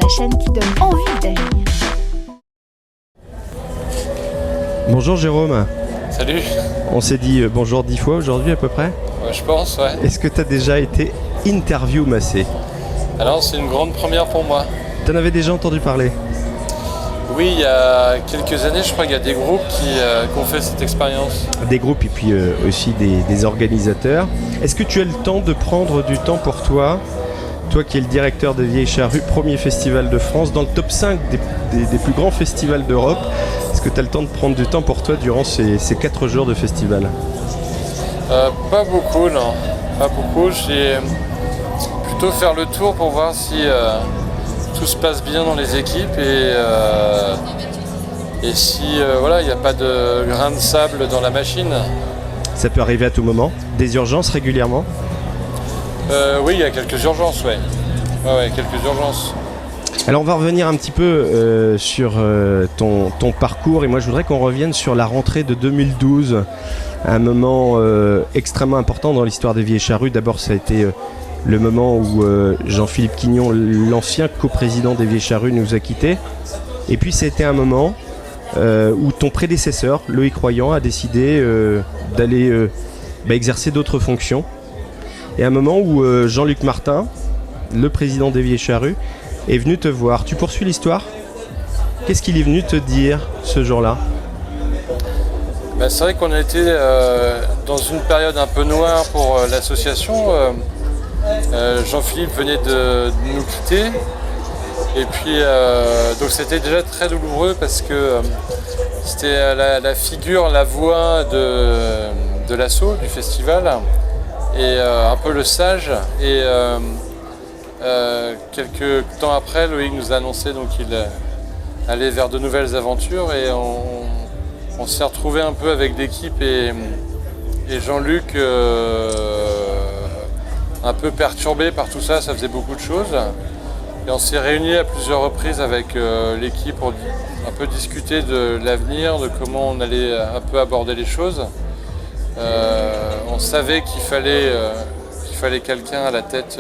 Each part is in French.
la chaîne qui donne envie d'agir. Bonjour Jérôme. Salut. On s'est dit bonjour 10 fois aujourd'hui à peu près. Ouais, je pense, ouais. Est-ce que tu as déjà été interview massé? Alors c'est une grande première pour moi. Tu en avais déjà entendu parler? Oui, il y a quelques années, je crois qu'il y a des groupes qui ont fait cette expérience. Des groupes et puis aussi des organisateurs. Est-ce que tu as le temps de prendre du temps pour toi? Toi qui es le directeur de Vieille Charrue, premier festival de France, dans le top 5 des plus grands festivals d'Europe, est-ce que tu as le temps de prendre du temps pour toi durant ces 4 jours de festival? Pas beaucoup, non. Pas beaucoup. J'ai plutôt faire le tour pour voir si tout se passe bien dans les équipes et si voilà, il n'y a pas de grain de sable dans la machine. Ça peut arriver à tout moment. Des urgences régulièrement? Oui, il y a quelques urgences, ouais. Ouais, quelques urgences. Alors on va revenir un petit peu sur ton parcours et moi je voudrais qu'on revienne sur la rentrée de 2012, un moment extrêmement important dans l'histoire des Vieilles Charrues. D'abord ça a été le moment où Jean-Philippe Quignon, l'ancien coprésident des Vieilles Charrues, nous a quittés. Et puis ça a été un moment où ton prédécesseur, Loïc Royan, a décidé d'aller exercer d'autres fonctions. Et un moment où Jean-Luc Martin, le président des Vieilles Charrues, est venu te voir. Tu poursuis l'histoire? Qu'est-ce qu'il est venu te dire ce jour-là? C'est vrai qu'on a été dans une période un peu noire pour l'association. Jean-Philippe venait de nous quitter. Et puis, donc c'était déjà très douloureux parce que c'était la figure, la voix de l'assaut, du festival. Et un peu le sage. Et quelques temps après, Loïc nous a annoncé qu'il allait vers de nouvelles aventures et on s'est retrouvé un peu avec l'équipe et Jean-Luc un peu perturbé par tout ça, ça faisait beaucoup de choses. Et on s'est réunis à plusieurs reprises avec l'équipe pour un peu discuter de l'avenir, de comment on allait un peu aborder les choses. On savait qu'il fallait quelqu'un à la tête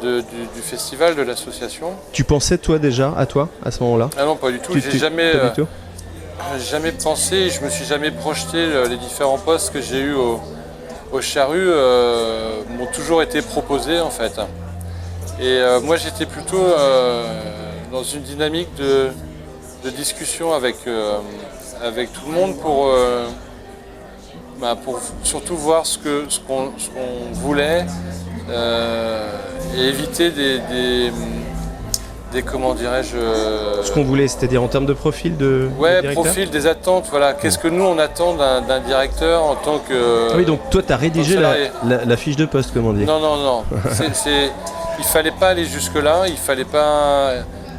du festival, de l'association. Tu pensais toi déjà à toi à ce moment-là? Ah non, pas du tout. J'ai jamais pensé, je me suis jamais projeté. Les différents postes que j'ai eus au Charrue m'ont toujours été proposés en fait. Et moi j'étais plutôt dans une dynamique de discussion avec tout le monde pour surtout voir ce qu'on voulait et éviter des comment dirais-je... Ce qu'on voulait, c'est-à-dire en termes de profil de directeur? Profil, des attentes, voilà. Qu'est-ce que nous on attend d'un directeur en tant que... Ah oui, donc toi tu as rédigé la fiche de poste, comme on dit. Non. Il fallait pas aller jusque-là, il fallait pas...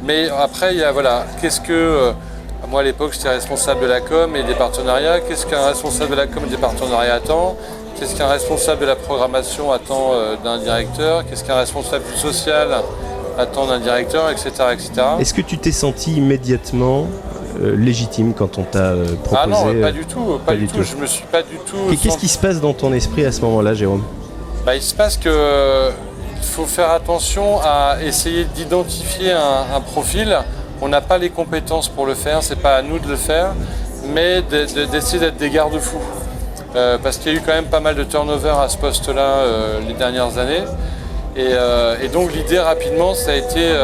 Mais après, il y a, voilà, qu'est-ce que... Moi à l'époque j'étais responsable de la com et des partenariats. Qu'est-ce qu'un responsable de la com et des partenariats attend? Qu'est-ce qu'un responsable de la programmation attend d'un directeur? Qu'est-ce qu'un responsable du social attend d'un directeur, etc. etc. Est-ce que tu t'es senti immédiatement légitime quand on t'a proposé? Ah non, pas du tout, pas du tout. Je me suis pas du tout... Et qu'est-ce qui se passe dans ton esprit à ce moment-là, Jérôme? Il se passe que il faut faire attention à essayer d'identifier un profil. On n'a pas les compétences pour le faire, c'est pas à nous de le faire, mais d'essayer d'être des garde-fous. Parce qu'il y a eu quand même pas mal de turnover à ce poste-là les dernières années. Et donc l'idée rapidement, ça a été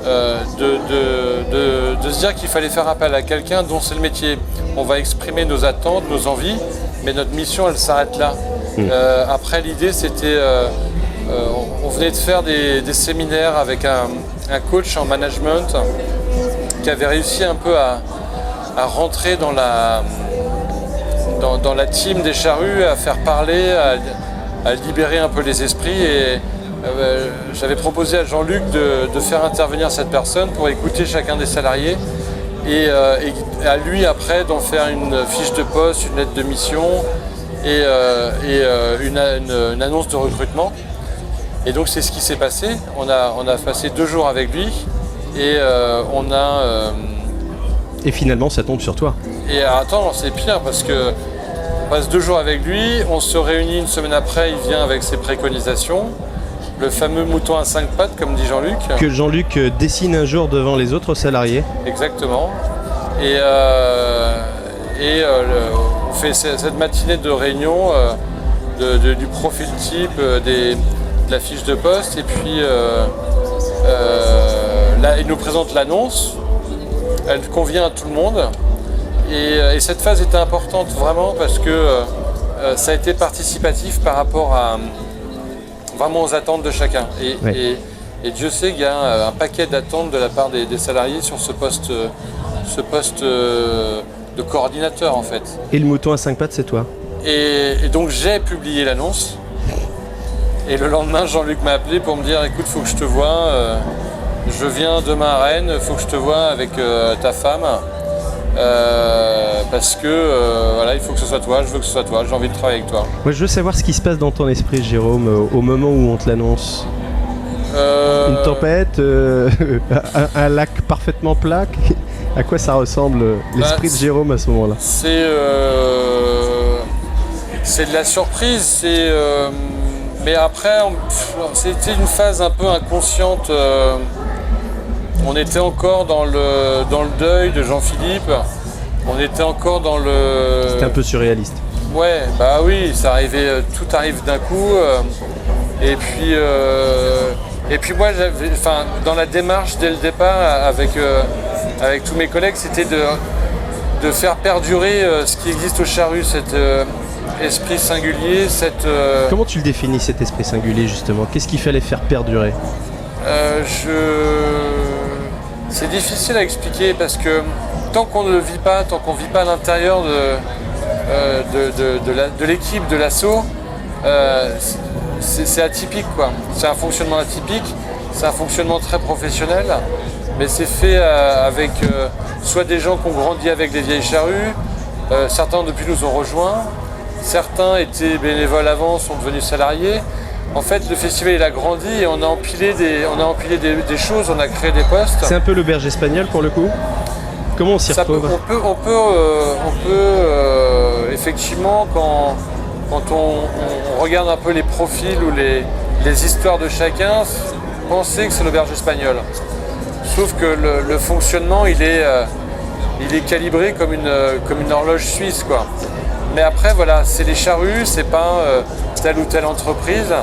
de se dire qu'il fallait faire appel à quelqu'un dont c'est le métier. On va exprimer nos attentes, nos envies, mais notre mission, elle s'arrête là. Après, l'idée, c'était... on venait de faire des séminaires avec un coach en management qui avait réussi un peu à rentrer dans la team des Charrues, à faire parler, à libérer un peu les esprits. Et j'avais proposé à Jean-Luc de faire intervenir cette personne pour écouter chacun des salariés et à lui après d'en faire une fiche de poste, une lettre de mission et une annonce de recrutement. Et donc c'est ce qui s'est passé. On a passé 2 jours avec lui et Et finalement ça tombe sur toi. Et attends, c'est pire parce que on passe 2 jours avec lui, on se réunit une semaine après, il vient avec ses préconisations. le fameux mouton à 5 pattes, comme dit Jean-Luc. Que Jean-Luc dessine un jour devant les autres salariés. Exactement. Et on fait cette matinée de réunion du profil type, de la fiche de poste. Et puis là, il nous présente l'annonce. Elle convient à tout le monde. Et cette phase était importante vraiment parce que ça a été participatif par rapport à vraiment aux attentes de chacun. Et Dieu sait qu'il y a un paquet d'attentes de la part des salariés sur ce poste de coordinateur en fait. Et le mouton à 5 pattes, c'est toi. Et donc j'ai publié l'annonce. Et le lendemain, Jean-Luc m'a appelé pour me dire écoute, faut que je te voie. Je viens demain à Rennes, faut que je te voie avec ta femme. Parce que voilà, il faut que ce soit toi, je veux que ce soit toi, j'ai envie de travailler avec toi. Moi je veux savoir ce qui se passe dans ton esprit, Jérôme, au moment où on te l'annonce. Une tempête, un lac parfaitement plat. À quoi ça ressemble l'esprit de Jérôme à ce moment-là? C'est de la surprise, mais après c'était une phase un peu inconsciente. On était encore dans le deuil de Jean-Philippe. On était encore dans le... C'était un peu surréaliste. Ouais, bah oui, ça arrivait, tout arrive d'un coup. Et puis moi, dans la démarche dès le départ, avec tous mes collègues, c'était de faire perdurer ce qui existe au Charru, cet esprit singulier, Comment tu le définis, cet esprit singulier, justement? Qu'est-ce qu'il fallait faire perdurer? C'est difficile à expliquer parce que tant qu'on ne le vit pas, tant qu'on ne vit pas à l'intérieur de l'équipe, de l'assaut, c'est atypique quoi. C'est un fonctionnement atypique, c'est un fonctionnement très professionnel, mais c'est fait avec soit des gens qui ont grandi avec les vieilles charrues, certains depuis nous ont rejoints, certains étaient bénévoles avant, sont devenus salariés. En fait, le festival il a grandi et on a empilé des choses, on a créé des postes. C'est un peu l'auberge espagnole pour le coup. Comment on s'y retrouve? On peut effectivement, quand on regarde un peu les profils ou les histoires de chacun, penser que c'est l'auberge espagnole. Sauf que le fonctionnement il est calibré comme une horloge suisse quoi. Mais après voilà, c'est les charrues, c'est pas telle ou telle entreprise.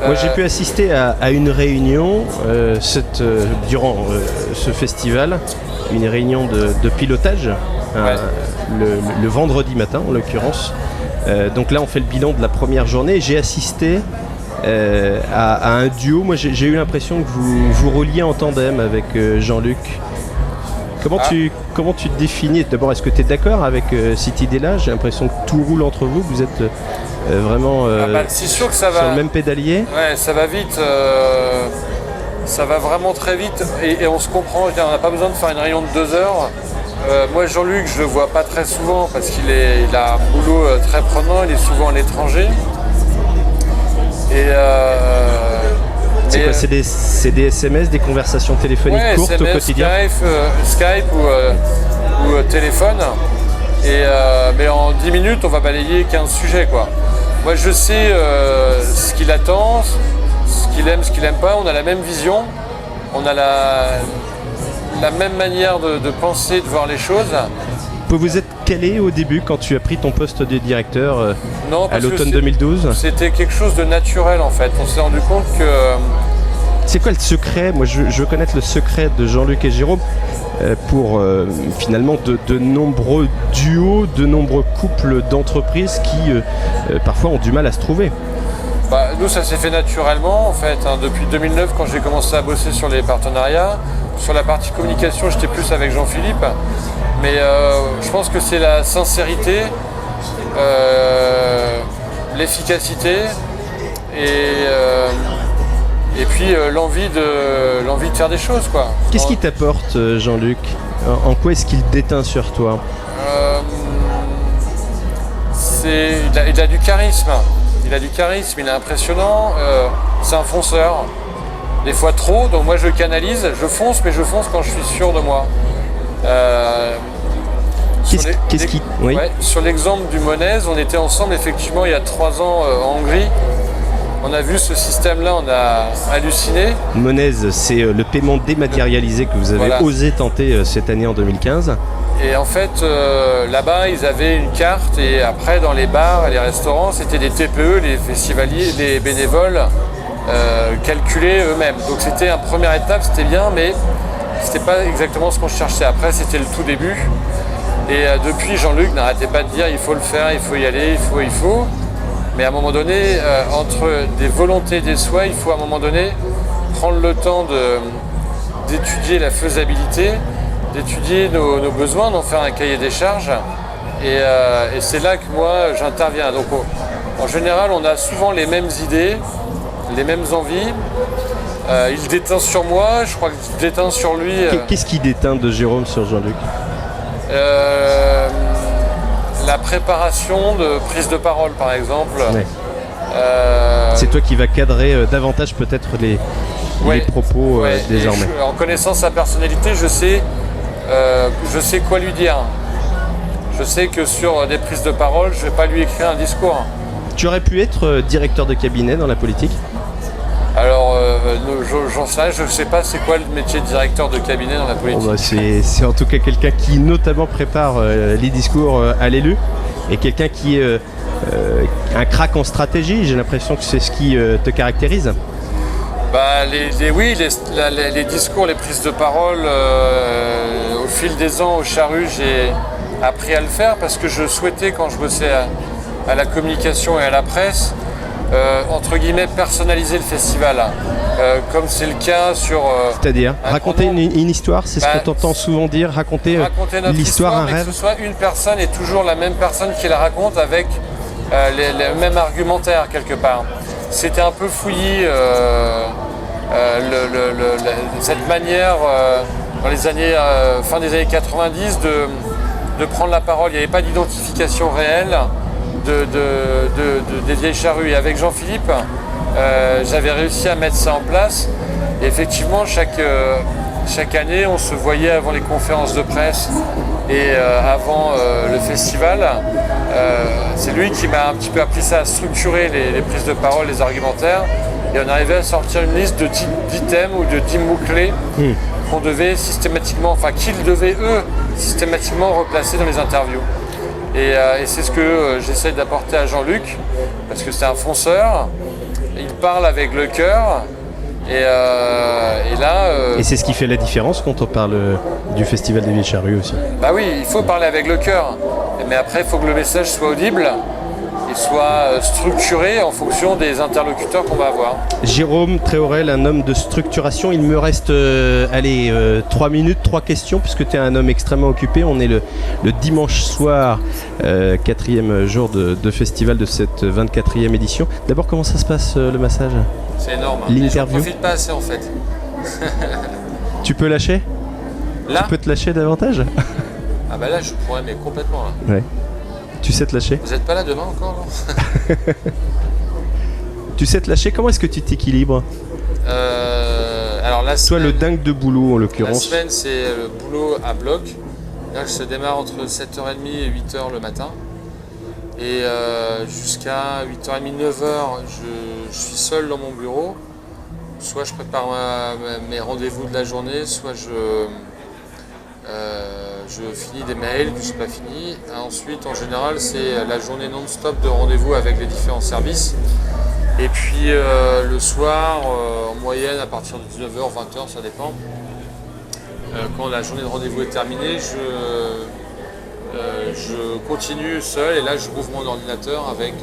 Moi j'ai pu assister à une réunion durant ce festival, une réunion de pilotage, le vendredi matin en l'occurrence. Donc là on fait le bilan de la première journée. J'ai assisté à un duo. Moi j'ai eu l'impression que vous rouliez en tandem avec Jean-Luc. Comment tu te définis? D'abord, est-ce que tu es d'accord avec cette idée-là? J'ai l'impression que tout roule entre vous, vous êtes vraiment c'est sûr que ça va, sur le même pédalier. Ouais, ça va vite, ça va vraiment très vite et on se comprend, on n'a pas besoin de faire une réunion de 2 heures. Moi Jean-Luc, je le vois pas très souvent parce qu'il a un boulot très prenant, il est souvent à l'étranger. C'est quoi, c'est des SMS, des conversations téléphoniques courtes SMS, au quotidien? Skype ou téléphone. Mais en 10 minutes, on va balayer 15 sujets, quoi. Moi, je sais ce qu'il attend, ce qu'il aime, ce qu'il n'aime pas. On a la même vision, on a la même manière de penser, de voir les choses. Vous êtes calé au début quand tu as pris ton poste de directeur à l'automne 2012? C'était quelque chose de naturel en fait. On s'est rendu compte que... C'est quoi le secret? Moi je veux connaître le secret de Jean-Luc et Jérôme pour finalement de nombreux duos, de nombreux couples d'entreprises qui parfois ont du mal à se trouver. Nous ça s'est fait naturellement en fait. Depuis 2009 quand j'ai commencé à bosser sur les partenariats. Sur la partie communication j'étais plus avec Jean-Philippe. Mais je pense que c'est la sincérité, l'efficacité et puis l'envie de faire des choses, quoi. Qu'est-ce qui t'apporte, Jean-Luc? En quoi est-ce qu'il déteint sur toi? Il a du charisme. Il a du charisme, il est impressionnant. C'est un fonceur. Des fois trop, donc moi je canalise, je fonce, mais je fonce quand je suis sûr de moi. Oui. Sur l'exemple du Monez, on était ensemble effectivement il y a 3 ans en Hongrie On a vu ce système-là, on a halluciné. Monez, c'est le paiement dématérialisé que vous avez osé tenter cette année en 2015. Et en fait, là-bas, ils avaient une carte et après, dans les bars et les restaurants, c'était des TPE, les festivaliers, les bénévoles calculés eux-mêmes. Donc c'était une première étape, c'était bien, mais c'était pas exactement ce qu'on cherchait. Après, c'était le tout début. Et depuis, Jean-Luc n'arrêtait pas de dire il faut le faire, il faut y aller, il faut. Mais à un moment donné, entre des volontés et des souhaits, il faut à un moment donné prendre le temps d'étudier la faisabilité, d'étudier nos besoins, d'en faire un cahier des charges. Et c'est là que moi, j'interviens. Donc en général, on a souvent les mêmes idées, les mêmes envies. Il déteint sur moi, je crois que je déteins sur lui. Qu'est-ce qui déteint de Jérôme sur Jean-Luc ? La préparation de prise de parole, par exemple. Ouais. C'est toi qui vas cadrer davantage peut-être les propos désormais. En connaissant sa personnalité, je sais quoi lui dire. Je sais que sur des prises de parole, je ne vais pas lui écrire un discours. Tu aurais pu être directeur de cabinet dans la politique ? Alors, j'en sais rien, je ne sais pas c'est quoi le métier de directeur de cabinet dans la politique. C'est en tout cas quelqu'un qui notamment prépare les discours à l'élu et quelqu'un qui est un crack en stratégie. J'ai l'impression que c'est ce qui te caractérise. Les discours, les prises de parole, au fil des ans au Charrue, j'ai appris à le faire parce que je souhaitais, quand je bossais à la communication et à la presse, entre guillemets, personnaliser le festival, comme c'est le cas sur... C'est-à-dire raconter une histoire, c'est ce qu'on t'entend souvent dire, raconter l'histoire, un rêve. Que ce soit une personne et toujours la même personne qui la raconte avec le même argumentaire quelque part. C'était un peu fouillis cette manière dans les années fin des années 90 de prendre la parole. Il n'y avait pas d'identification réelle des vieilles charrues. Et avec Jean-Philippe, j'avais réussi à mettre ça en place. Et effectivement, chaque année, on se voyait avant les conférences de presse et avant le festival. C'est lui qui m'a un petit peu appris ça, à structurer les prises de parole, les argumentaires. Et on arrivait à sortir une liste de 10 thèmes ou de 10 mots-clés qu'on devait systématiquement, enfin qu'ils devaient eux systématiquement replacer dans les interviews. Et c'est ce que j'essaie d'apporter à Jean-Luc, parce que c'est un fonceur, il parle avec le cœur, et là... Et c'est ce qui fait la différence quand on parle du Festival des Vieilles Charrues aussi. Bah oui, il faut parler avec le cœur, mais après il faut que le message soit audible, et soit structuré en fonction des interlocuteurs qu'on va avoir. Jérôme Tréorel, un homme de structuration. Il me reste 3 minutes, 3 questions, puisque tu es un homme extrêmement occupé. On est le dimanche soir, 4e jour de festival de cette 24e édition. D'abord, comment ça se passe le massage ? C'est énorme. L'interview. Je profite pas assez en fait. Tu peux lâcher ? Là ? Tu peux te lâcher davantage ? Ah bah là je pourrais, mais complètement là. Ouais. Tu sais te lâcher ? Vous n'êtes pas là demain encore là ? Tu sais te lâcher ? Comment est-ce que tu t'équilibres ? Alors la Toi, semaine, le dingue de boulot en l'occurrence. La semaine c'est le boulot à bloc. Là je démarre entre 7h30 et 8h le matin. Et jusqu'à 8h30, 9h, je suis seul dans mon bureau. Soit je prépare mes rendez-vous de la journée, soit je finis des mails que je n'ai pas fini. Ensuite, en général, c'est la journée non-stop de rendez-vous avec les différents services. Et puis le soir, en moyenne, à partir de 19h, 20h, ça dépend. Quand la journée de rendez-vous est terminée, je continue seul et là, je rouvre mon ordinateur avec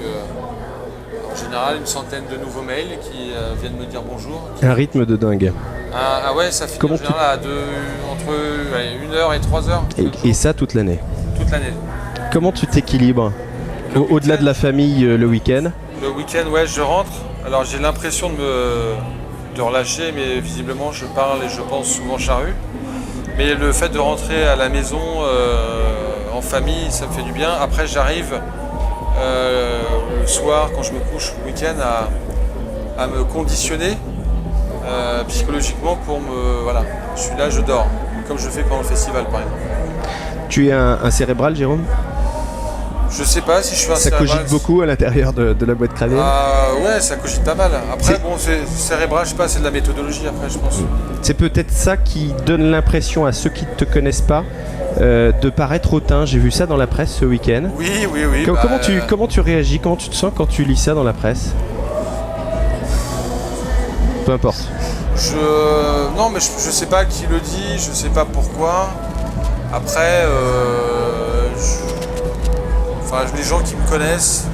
en général une centaine de nouveaux mails qui viennent me dire bonjour. Un rythme de dingue. Ah ouais, ça finit en général entre 1h et 3h. Et ça toute l'année. Toute l'année. Comment tu t'équilibres au-delà de la famille le week-end ? Le week-end, ouais, je rentre. Alors j'ai l'impression de relâcher, mais visiblement je parle et je pense souvent charrue. Mais le fait de rentrer à la maison en famille, ça me fait du bien. Après j'arrive le soir, quand je me couche le week-end, à me conditionner psychologiquement pour me... Voilà, je suis là, je dors, comme je fais pendant le festival par exemple. Tu es un cérébral, Jérôme ? Je sais pas si je suis un Ça cérébral. cogite beaucoup à l'intérieur de la boîte crânienne. Ouais, ça cogite pas mal. Après, bon, c'est cérébral, je sais pas, c'est de la méthodologie après, je pense. C'est peut-être ça qui donne l'impression à ceux qui ne te connaissent pas de paraître hautain. J'ai vu ça dans la presse ce week-end. Oui. Comment tu réagis, comment tu te sens quand tu lis ça dans la presse? Peu importe. Non, mais je sais pas qui le dit, je sais pas pourquoi. Après, les gens qui me connaissent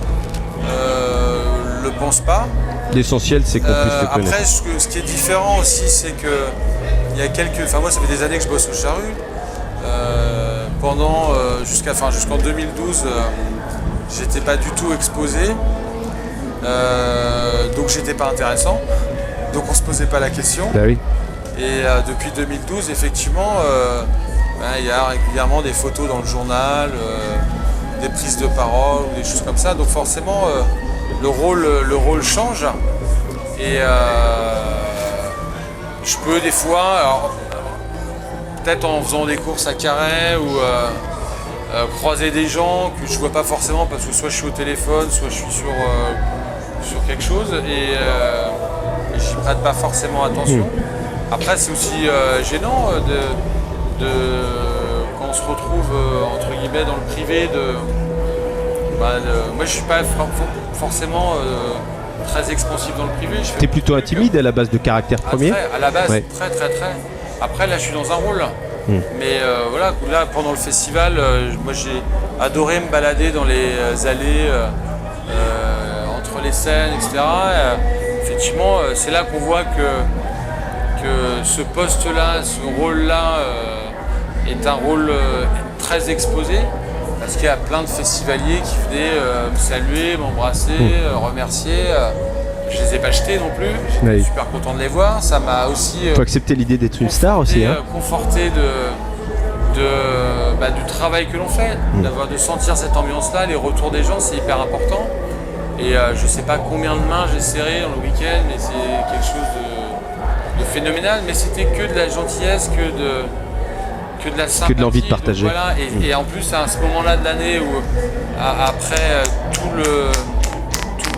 le pensent pas. L'essentiel, c'est qu'on puisse te connaître. Après, ce qui est différent aussi, c'est que il y a moi, ça fait des années que je bosse au Charru. Jusqu'en 2012, j'étais pas du tout exposé. Donc j'étais pas intéressant. Donc on se posait pas la question. Bah oui. Et depuis 2012, effectivement, il y a régulièrement des photos dans le journal, des prises de parole ou des choses comme ça. Donc forcément, le rôle change. Et je peux des fois, alors, peut-être en faisant des courses à Carhaix ou croiser des gens que je vois pas forcément parce que soit je suis au téléphone, soit je suis sur quelque chose et j'y prête pas forcément attention. Après, c'est aussi gênant quand on se retrouve entre guillemets dans le privé. Moi, je suis pas forcément très expansif dans le privé. T'es plutôt timide à la base de caractère premier. À la base, ouais. Très. Après, là, je suis dans un rôle. Mais voilà, là, pendant le festival, moi, j'ai adoré me balader dans les allées entre les scènes, etc. Effectivement, c'est là qu'on voit que ce poste-là, ce rôle-là est un rôle très exposé parce qu'il y a plein de festivaliers qui venaient me saluer, m'embrasser, remercier. Je les ai pas jetés non plus, j'étais super content de les voir. Ça m'a aussi faut accepter l'idée d'être une star aussi. Conforté du travail que l'on fait, de sentir cette ambiance-là, les retours des gens, c'est hyper important. Et je sais pas combien de mains j'ai serré dans le week-end, mais c'est quelque chose de phénoménal. Mais c'était que de la gentillesse, que de la sympathie. Que de l'envie de partager. Voilà. Et en plus, à ce moment-là de l'année où, après tout le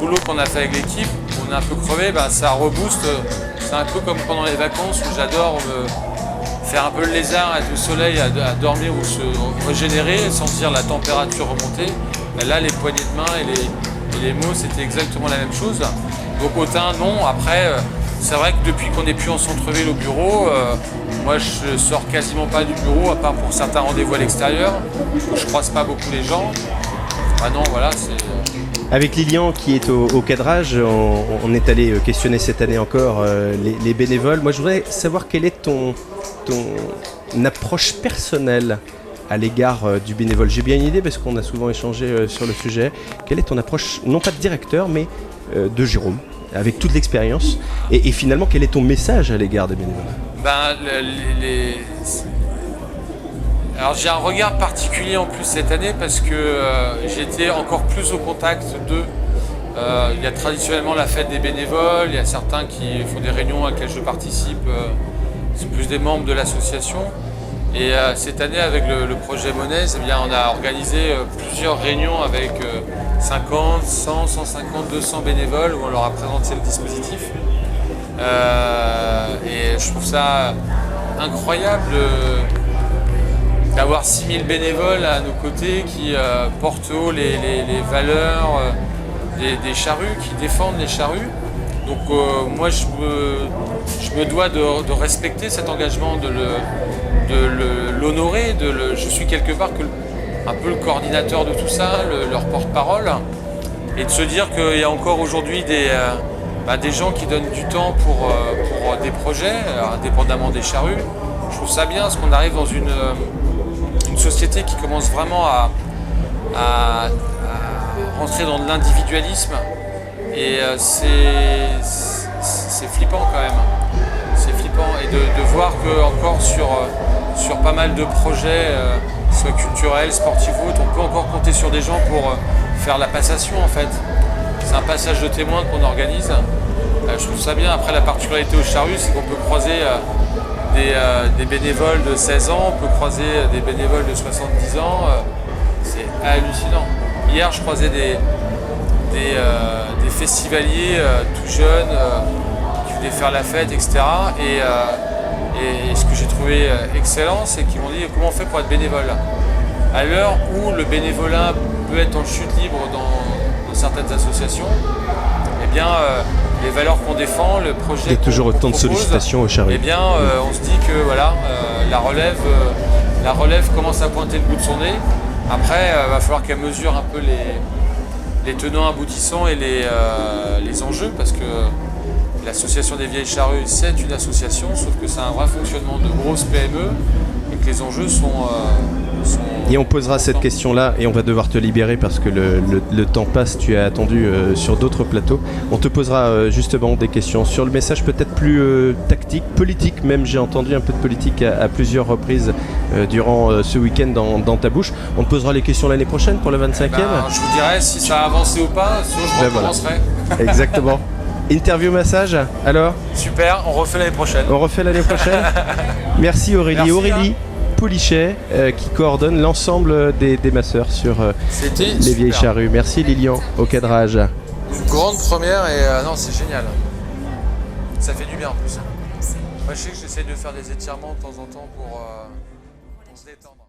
boulot qu'on a fait avec l'équipe, on est un peu crevé, ça rebooste. C'est un peu comme pendant les vacances où j'adore faire un peu le lézard, être au soleil, à dormir ou se régénérer, sentir la température remonter. Et là, les poignées de main et les mots, c'était exactement la même chose. Donc hautain, non. Après, c'est vrai que depuis qu'on n'est plus en centre-ville au bureau, moi je sors quasiment pas du bureau, à part pour certains rendez-vous à l'extérieur, où je croise pas beaucoup les gens. Ah non, voilà, c'est... Avec Lilian qui est au cadrage, on est allé questionner cette année encore les bénévoles. Moi je voudrais savoir quelle est ton approche personnelle à l'égard du bénévole. J'ai bien une idée parce qu'on a souvent échangé sur le sujet. Quelle est ton approche, non pas de directeur, mais de Jérôme, avec toute l'expérience et finalement, quel est ton message à l'égard des bénévoles? Alors j'ai un regard particulier en plus cette année parce que j'étais encore plus au contact d'eux. Il y a traditionnellement la fête des bénévoles, il y a certains qui font des réunions à laquelle je participe, c'est plus des membres de l'association. Et cette année avec le projet Monnaie, on a organisé plusieurs réunions avec 50, 100, 150, 200 bénévoles où on leur a présenté le dispositif. Et je trouve ça incroyable d'avoir 6000 bénévoles à nos côtés qui portent haut les valeurs des charrues, qui défendent les charrues. Donc moi je me dois de respecter cet engagement, de l'honorer. Je suis quelque part un peu le coordinateur de tout ça, leur porte-parole. Et de se dire qu'il y a encore aujourd'hui des gens qui donnent du temps pour des projets, indépendamment des charrues. Je trouve ça bien parce qu'on arrive dans une société qui commence vraiment à rentrer dans de l'individualisme et c'est flippant quand même. C'est flippant et de voir que encore sur pas mal de projets, soit culturels, sportifs ou autres, on peut encore compter sur des gens pour faire la passation en fait. C'est un passage de témoins qu'on organise. Je trouve ça bien. Après, la particularité au Charru, c'est qu'on peut croiser des bénévoles de 16 ans, on peut croiser des bénévoles de 70 ans. C'est hallucinant. Hier, je croisais des festivaliers tout jeunes qui voulaient faire la fête, etc. Et ce que j'ai trouvé excellent, c'est qu'ils m'ont dit comment on fait pour être bénévole. À l'heure où le bénévolat peut être en chute libre dans certaines associations, eh bien, les valeurs qu'on défend, le projet Il y a toujours autant de sollicitations au Charrues. Eh bien, on se dit que voilà, la relève commence à pointer le bout de son nez. Après, il va falloir qu'elle mesure un peu les tenants aboutissants et les enjeux, parce que l'association des Vieilles Charrues, c'est une association, sauf que c'est un vrai fonctionnement de grosse PME et que les enjeux sont Et on posera cette question-là et on va devoir te libérer parce que le temps passe, tu as attendu sur d'autres plateaux. On te posera justement des questions sur le message peut-être plus tactique, politique même. J'ai entendu un peu de politique à plusieurs reprises durant ce week-end dans ta bouche. On te posera les questions l'année prochaine pour le 25e. Je vous dirai si ça a avancé ou pas, sinon je recommencerai. Voilà. Exactement. Interview massage, alors ? Super, on refait l'année prochaine. On refait l'année prochaine. Merci Aurélie. Merci, Aurélie Poulichet qui coordonne l'ensemble des masseurs sur les Vieilles Charrues. Merci Lilian au cadrage. Une grande première et non, c'est génial. Ça fait du bien en plus. Moi je sais que j'essaie de faire des étirements de temps en temps pour se détendre.